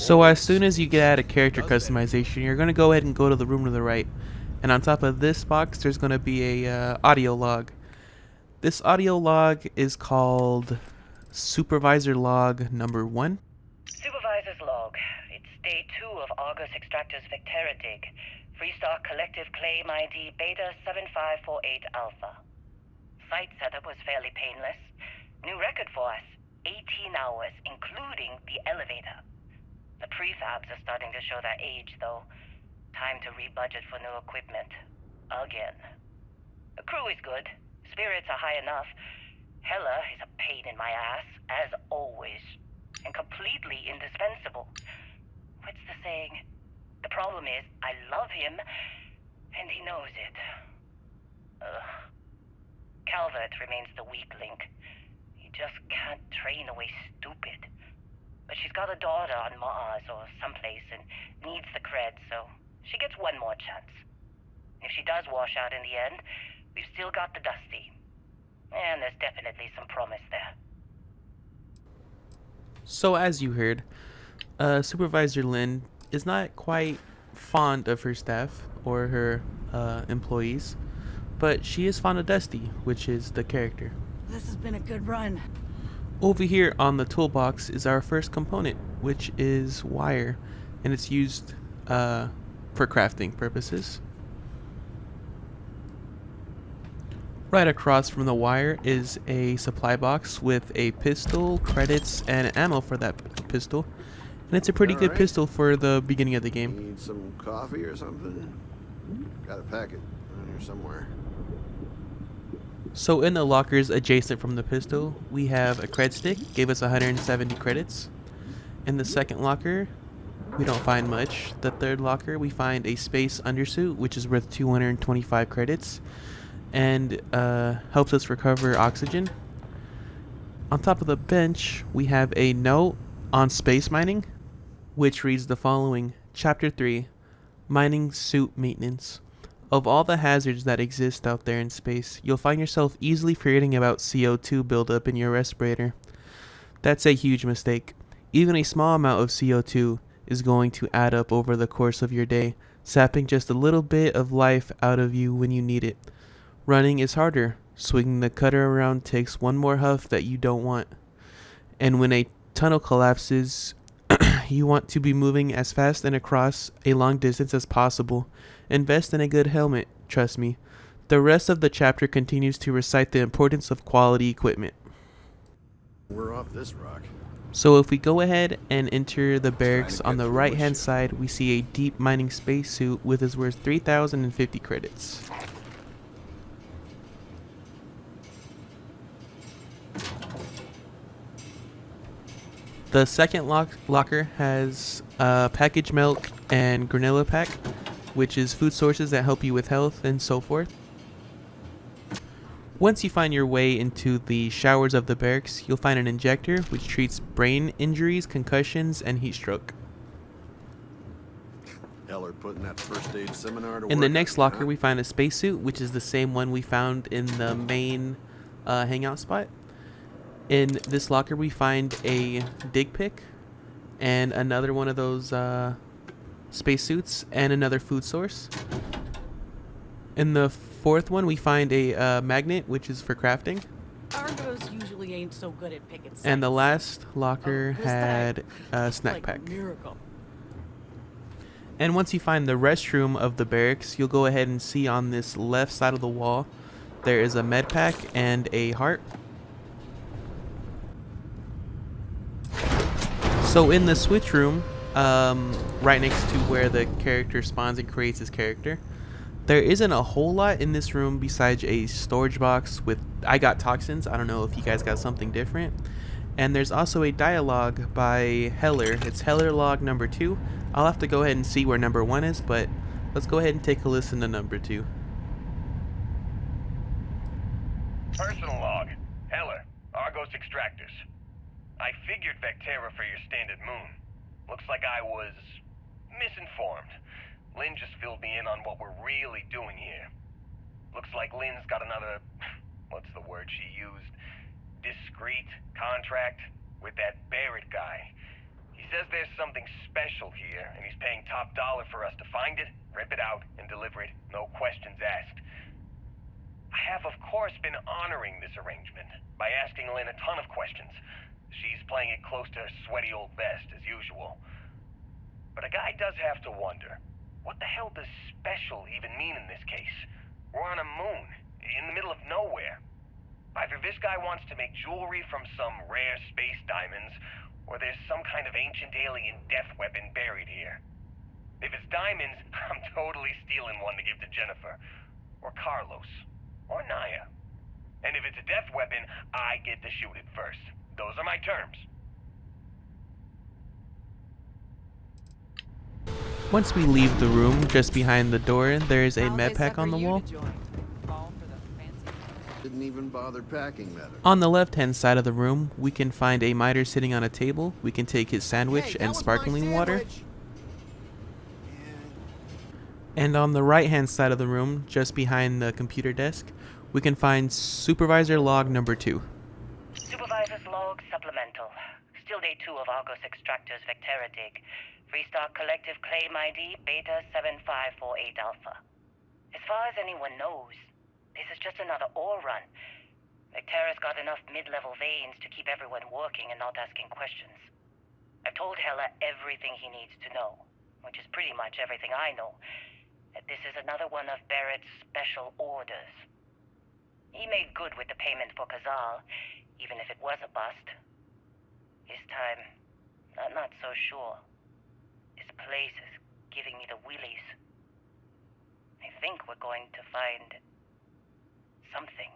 So as soon as you get out of character customization, you're going to go ahead and go to the room to the right. And on top of this box, there's going to be a audio log. This audio log is called Supervisor Log number 1. Supervisor's log. It's day 2 of AGROS Extractors Vectera dig. Freestock Collective Claim ID Beta 7548 Alpha. Site setup was fairly painless. New record for us. 18 hours, including the elevator. The prefabs are starting to show their age, though. Time to rebudget for new equipment. Again. The crew is good. Spirits are high enough. Hella is a pain in my ass, as always. And completely indispensable. What's the saying? The problem is, I love him, and he knows it. Calvert remains the weak link. He just can't train away stupid. But she's got a daughter on Mars or someplace and needs the cred, so she gets one more chance. If she does wash out in the end, we've still got the Dusty. And there's definitely some promise there. So as you heard, Supervisor Lynn is not quite fond of her staff or her employees, but she is fond of Dusty, which is the character. This has been a good run. Over here on the toolbox is our first component, which is wire, and it's used for crafting purposes. Right across from the wire is a supply box with a pistol, credits, and ammo for that pistol. And it's a pretty good pistol for the beginning of the game. Need some coffee or something? Got a packet around here somewhere. So in the lockers adjacent from the pistol, we have a cred stick, gave us 170 credits. In the second locker, we don't find much. The third locker, we find a space undersuit, which is worth 225 credits, and helps us recover oxygen. On top of the bench, we have a note on space mining, which reads the following: Chapter 3, Mining Suit Maintenance. Of all the hazards that exist out there in space, you'll find yourself easily forgetting about CO2 buildup in your respirator. That's a huge mistake. Even a small amount of CO2 is going to add up over the course of your day, sapping just a little bit of life out of you when you need it. Running is harder. Swinging the cutter around takes one more huff that you don't want. And when a tunnel collapses, you want to be moving as fast and across a long distance as possible. Invest in a good helmet, trust me. The rest of the chapter continues to recite the importance of quality equipment. We're off this rock. So if we go ahead and enter the barracks on the right hand side, we see a deep mining spacesuit with his worth 3,050 credits. The second locker has packaged milk and granola pack, which is food sources that help you with health and so forth. Once you find your way into the showers of the barracks, you'll find an injector which treats brain injuries, concussions, and heat stroke. Heller putting that first aid seminar to In work the next on, locker, huh? we find a spacesuit, which is the same one we found in the main hangout spot. In this locker, we find a dig pick and another one of those spacesuits and another food source. In the fourth one, we find a magnet, which is for crafting. AGROS usually ain't so good at picking sites. And the last locker This had time, a snack like pack. Miracle. And once you find the restroom of the barracks, you'll go ahead and see on this left side of the wall, there is a med pack and a heart. So in the switch room, right next to where the character spawns and creates his character, there isn't a whole lot in this room besides a storage box with I got toxins. I don't know if you guys got something different. And there's also a dialogue by Heller. It's Heller log number 2. I'll have to go ahead and see where number 1 is, but let's go ahead and take a listen to number 2. Personal log. Heller, AGROS Extractors. I figured Vectera for your standard moon. Looks like I was misinformed. Lynn just filled me in on what we're really doing here. Looks like Lynn's got another, what's the word she used? Discreet contract with that Barrett guy. He says there's something special here, and he's paying top dollar for us to find it, rip it out, and deliver it, no questions asked. I have, of course, been honoring this arrangement by asking Lynn a ton of questions. She's playing it close to her sweaty old best, as usual. But a guy does have to wonder, what the hell does special even mean in this case? We're on a moon, in the middle of nowhere. Either this guy wants to make jewelry from some rare space diamonds, or there's some kind of ancient alien death weapon buried here. If it's diamonds, I'm totally stealing one to give to Jennifer, or Carlos, or Naya. And if it's a death weapon, I get to shoot it first. Those are my terms. Once we leave the room, just behind the door, there is a med pack on the wall. Didn't even bother packing that. On the left-hand side of the room, we can find a miter sitting on a table. We can take his sandwich and sparkling water. And on the right-hand side of the room, just behind the computer desk, we can find Supervisor Log number 2. Supervisor's log supplemental. Still day 2 of AGROS Extractors Vectera dig. Restart collective claim ID Beta 7548 Alpha. As far as anyone knows, this is just another ore run. Vectera's got enough mid-level veins to keep everyone working and not asking questions. I've told Heller everything he needs to know, which is pretty much everything I know. That this is another one of Barrett's special orders. He made good with the payment for Kazal, even if it was a bust. This time, I'm not so sure. This place is giving me the willies. I think we're going to find something.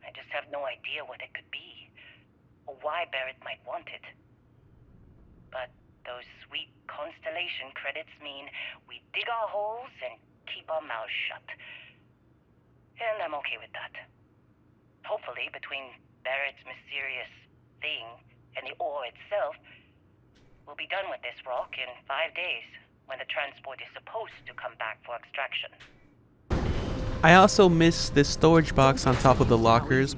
I just have no idea what it could be, or why Barrett might want it. But those sweet constellation credits mean we dig our holes and keep our mouths shut. And I'm okay with that. Hopefully, between Barrett's mysterious thing and the ore itself, we'll be done with this rock in 5 days, when the transport is supposed to come back for extraction. I also missed this storage box on top of the lockers.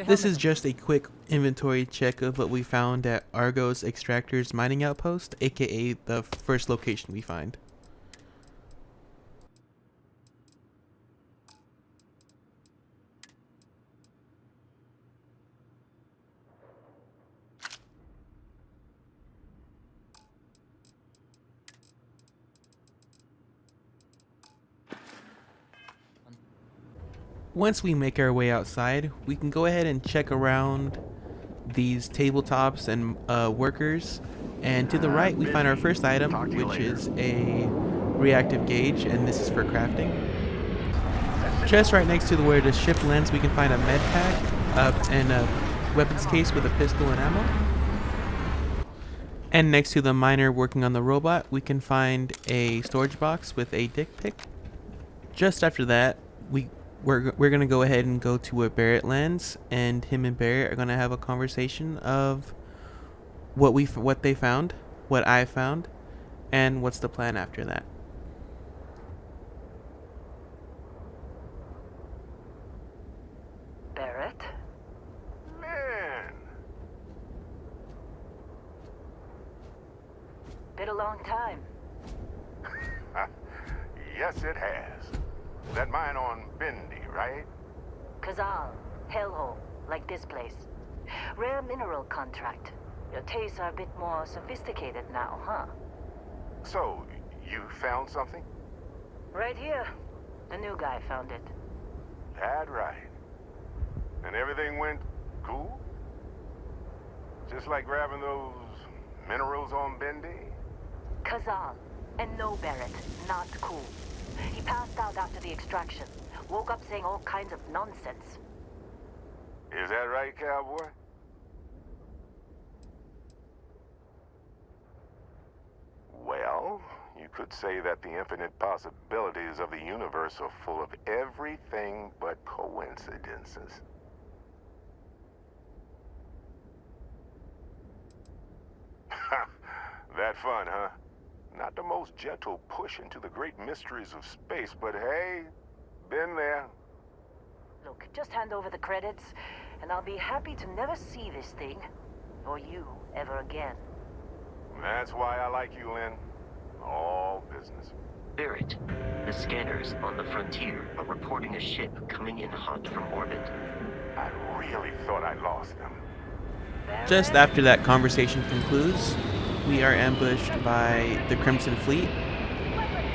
This is just a quick inventory check of what we found at Argos Extractors mining outpost, aka the first location we find. Once we make our way outside, we can go ahead and check around these tabletops and workers. And to the right, we find our first item, which is a reactive gauge, and this is for crafting. Just right next to where the ship lands, we can find a med pack and a weapons case with a pistol and ammo. And next to the miner working on the robot, we can find a storage box with a dick pic. Just after that, we're gonna go ahead and go to where Barrett lands, and him and Barrett are gonna have a conversation of what they found, what I found, and what's the plan after that. Barrett? Man, Been a long time. Yes, it has. That mine on Bendy, right? Kazal, hellhole, like this place. Rare mineral contract. Your tastes are a bit more sophisticated now, huh? So, you found something? Right here. The new guy found it. That right. And everything went cool? Just like grabbing those minerals on Bendy? Kazal. And no Barrett. Not cool. He passed out after the extraction. Woke up saying all kinds of nonsense. Is that right, cowboy? Well, you could say that the infinite possibilities of the universe are full of everything but coincidences. That fun, huh? Not the most gentle push into the great mysteries of space, but hey, been there. Look, just hand over the credits, and I'll be happy to never see this thing. or you ever again. That's why I like you, Lynn. All business. Barrett, the scanners on the frontier are reporting a ship coming in hot from orbit. I really thought I lost them. Just after that conversation concludes, we are ambushed by the Crimson Fleet,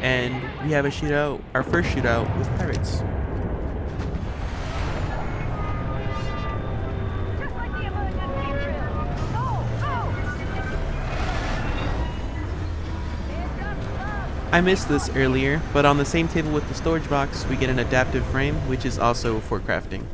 and we have a shootout, our first shootout with pirates. Just like the emergency drill. Go, go! I missed this earlier, but on the same table with the storage box, we get an adaptive frame, which is also for crafting.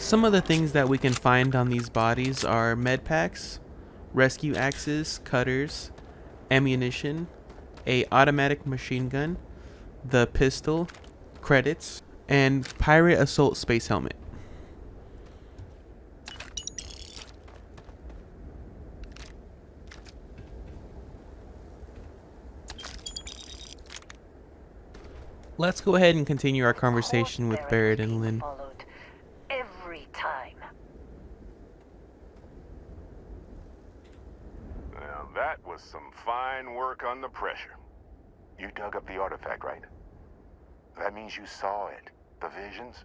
Some of the things that we can find on these bodies are med packs, rescue axes, cutters, ammunition, a automatic machine gun, the pistol, credits, and pirate assault space helmet. Let's go ahead and continue our conversation with Barrett and Lynn. Followed every time. Now that was some fine work under pressure. You dug up the artifact, right? That means you saw it. The visions?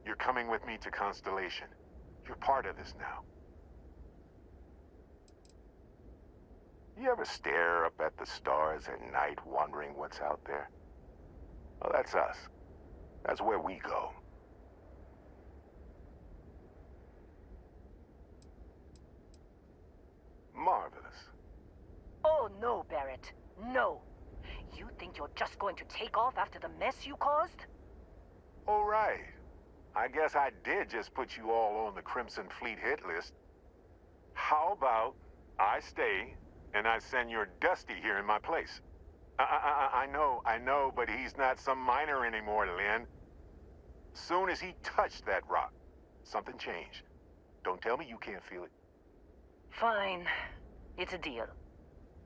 You're coming with me to Constellation. You're part of this now. You ever stare up at the stars at night wondering what's out there? Well, that's us. That's where we go. Marvelous. Oh no, Barrett. No. You think you're just going to take off after the mess you caused? All right. I guess I did just put you all on the Crimson Fleet hit list. How about I stay and I send your Dusty here in my place? I know, but he's not some miner anymore, Lynn. Soon as he touched that rock, something changed. Don't tell me you can't feel it. Fine. It's a deal.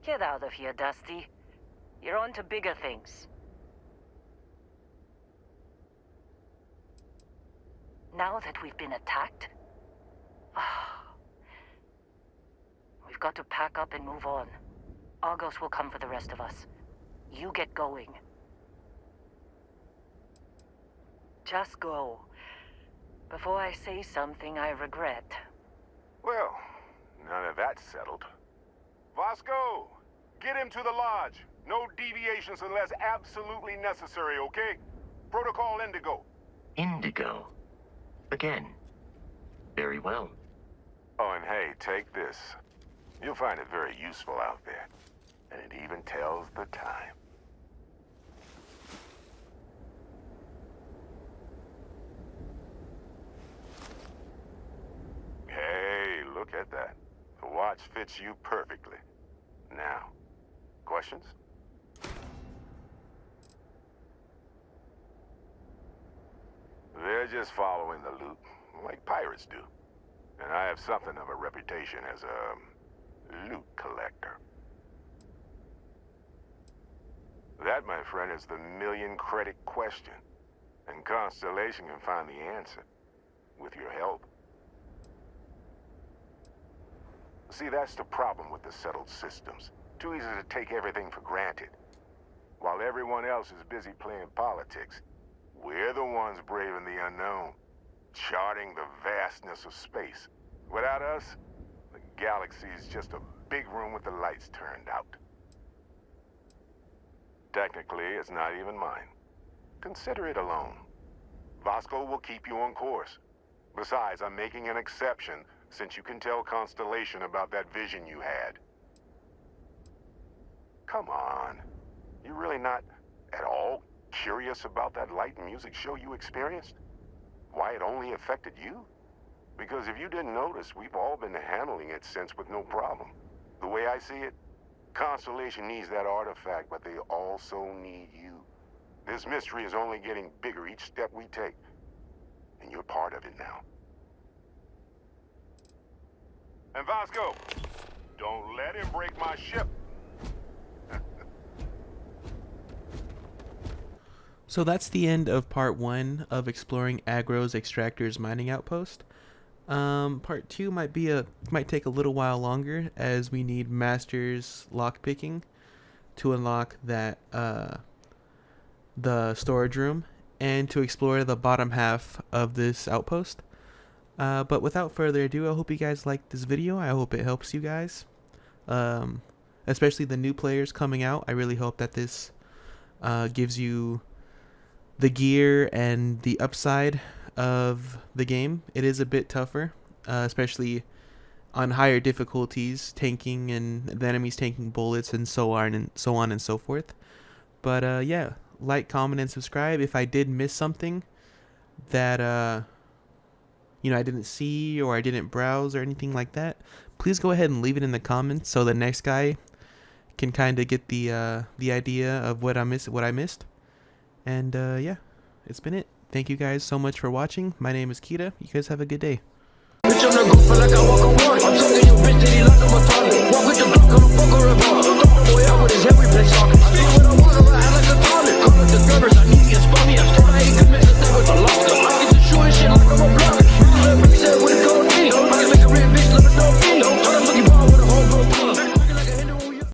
Get out of here, Dusty. You're on to bigger things. Now that we've been attacked, we've got to pack up and move on. Argos will come for the rest of us. You get going. Just go. Before I say something I regret. Well, now that that's settled. Vasco, get him to the lodge. No deviations unless absolutely necessary, okay? Protocol Indigo. Indigo. Again. Very well. Oh, and hey, take this. You'll find it very useful out there. And it even tells the time. Hey, look at that. The watch fits you perfectly. Now, questions? They're just following the loot, like pirates do. And I have something of a reputation as a loot collector. That, my friend, is the million-credit question. And Constellation can find the answer. With your help. See, that's the problem with the settled systems. Too easy to take everything for granted. While everyone else is busy playing politics, we're the ones braving the unknown, charting the vastness of space. Without us, the galaxy is just a big room with the lights turned out. Technically, it's not even mine. Consider it a loan. Vasco will keep you on course. Besides, I'm making an exception since you can tell Constellation about that vision you had. Come on. You really not at all curious about that light and music show you experienced? Why it only affected you? Because if you didn't notice, we've all been handling it since with no problem. The way I see it, Constellation needs that artifact, but they also need you. This mystery is only getting bigger each step we take. And you're part of it now. And Vasco, don't let him break my ship. So that's the end of part 1 of exploring AGROS Extractors mining outpost. Part 2 might take a little while longer, as we need Master's lockpicking to unlock that the storage room and to explore the bottom half of this outpost. But without further ado, I hope you guys liked this video. I hope it helps you guys, especially the new players coming out. I really hope that this gives you the gear and the upside of the game. It is a bit tougher, especially on higher difficulties, tanking and the enemies taking bullets and so on and so forth. But yeah, like, comment, and subscribe. If I did miss something that I didn't see or I didn't browse or anything like that, please go ahead and leave it in the comments so the next guy can kind of get the idea of what I missed. And yeah, it's been it. Thank you guys so much for watching. My name is Kita. You guys have a good day. Bitch, I'm the goat, feel like I walk on water.